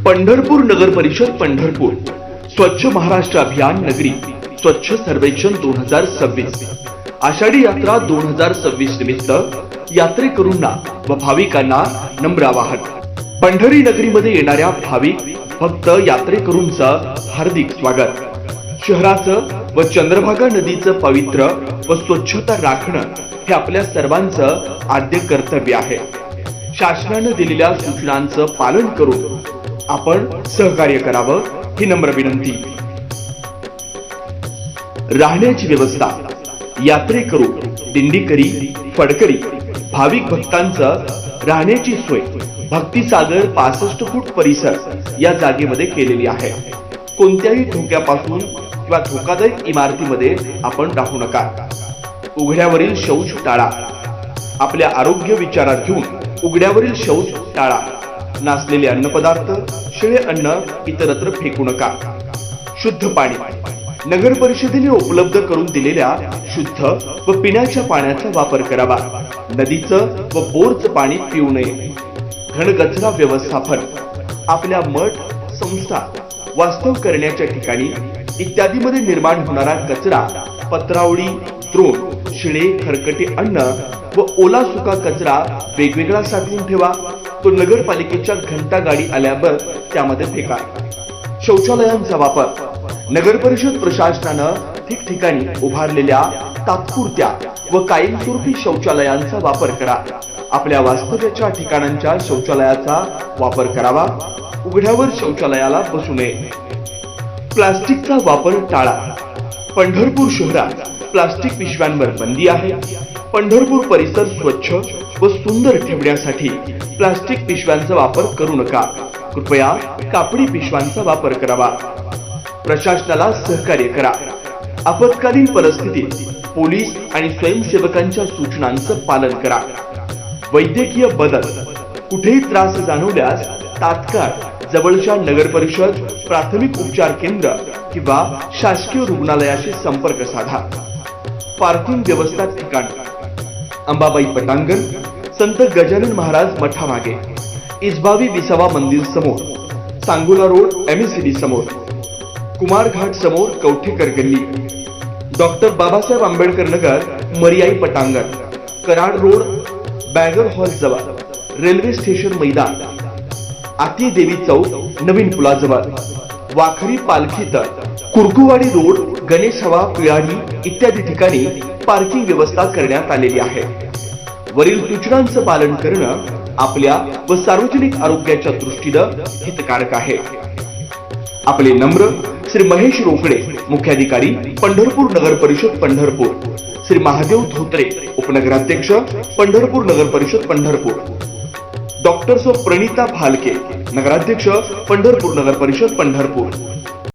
पंढरपूर नगर परिषद पंढरपूर स्वच्छ महाराष्ट्र अभियान नगरी स्वच्छ सर्वेक्षण 2026 आषाढी यात्रा 2026 निमित्त यात्रेकरूंना व भाविकांना नम्र आवाहन। पंढरी नगरीमध्ये येणाऱ्या भाविक भक्त यात्रेकरूंचं हार्दिक स्वागत। शहराचं व चंद्रभागा नदीचं पवित्र व स्वच्छता राखणं हे आपल्या सर्वांचं आद्य कर्तव्य आहे। शासनाने दिलेल्या सूचनांचं पालन करून आपण सहकार्य करावं ही नम्र विनंती। राहण्याची व्यवस्था, यात्रेकरू, दिंडीकरी, फडकरी, भाविक भक्तांचं राहण्याची सोय भक्तिसागर 65 फूट परिसर या जागेमध्ये केलेली आहे। कोणत्याही धोक्यापासून किंवा धोकादायक इमारतीमध्ये आपण राहू नका। उघड्यावरील शौच टाळा। आपल्या आरोग्य विचारात घेऊन उघड्यावरील शौच टाळा। नासलेले अन्नपदार्थ, शिळे अन्न इतरत्र फेकू नका। शुद्ध पाणी, नगर परिषदेने उपलब्ध करून दिलेल्या शुद्ध व पिण्याच्या पाण्याचा वापर करावा। नदीचं व बोरचं पाणी पिऊ नये। घनकचरा व्यवस्थापन, आपल्या मठ, संस्था, वास्तव करण्याच्या ठिकाणी इत्यादीमध्ये निर्माण होणारा कचरा पत्रावळी, द्रोण, शिळे, खरकटे अन्न व ओला सुका कचरा वेगवेगळा साठवून ठेवा। तो नगरपालिकेच्या घंटा गाडी आल्यावर त्यामध्ये फेका। शौचालयांचा वापर, नगर परिषद प्रशासनानं ठिकठिकाणी उभारलेल्या तात्पुरत्या व कायमस्वरूपी शौचालयांचा वापर करा। आपल्या वास्तव्याच्या ठिकाणांच्या शौचालयाचा वापर करावा। उघड्यावर शौचालयाला बसू नये। प्लास्टिकचा वापर टाळा। पंढरपूर शहरात प्लास्टिक पिशव्यांवर बंदी आहे। पंढरपूर परिसर स्वच्छ व सुंदर ठेवण्यासाठी प्लास्टिक पिशव्यांचा वापर करू नका। कृपया कापडी पिशव्यांचा वापर करावा। प्रशासनाला सहकार्य करा। आपत्कालीन परिस्थितीत पोलीस आणि स्वयंसेवकांच्या सूचनांचं पालन करा। वैद्यकीय बदल, कुठेही त्रास जाणवल्यास तात्काळ जवळच्या नगर परिषद प्राथमिक उपचार केंद्र किंवा शासकीय रुग्णालयाशी संपर्क साधा। पार्किंग व्यवस्था ठिकाण, अंबाबाई पटांगण, संत गजानन महाराज मठामागे, इसबावी विसावा मंदिर समोर, सांगोला रोड MSCD समोर, कुमार घाट समोर कवठेकर गल्ली, डॉक्टर बाबासाहेब आंबेडकर नगर मरियाई पटांगण, कराड रोड बॅगर हॉल जवळ, रेल्वे स्टेशन मैदान, आती देवी चौक नवीन पुलाजवळ, वाखरी पालखी तळ, कुरकुवाडी रोड गणेश हवा पिळाणी इत्यादी ठिकाणी पार्किंग व्यवस्था करण्यात आलेली आहे। वरील सूचनांचं पालन करणं आपल्या व सार्वजनिक आरोग्याच्या दृष्टीनं हितकारक आहे। आपले नम्र श्री महेश रोकडे, मुख्याधिकारी पंढरपूर नगर परिषद पंढरपूर, श्री महादेव धोत्रे, उपनगराध्यक्ष पंढरपूर नगर परिषद पंढरपूर, डॉक्टर प्रणिता भालके, नगराध्यक्ष पंढरपूर नगर परिषद पंढरपूर,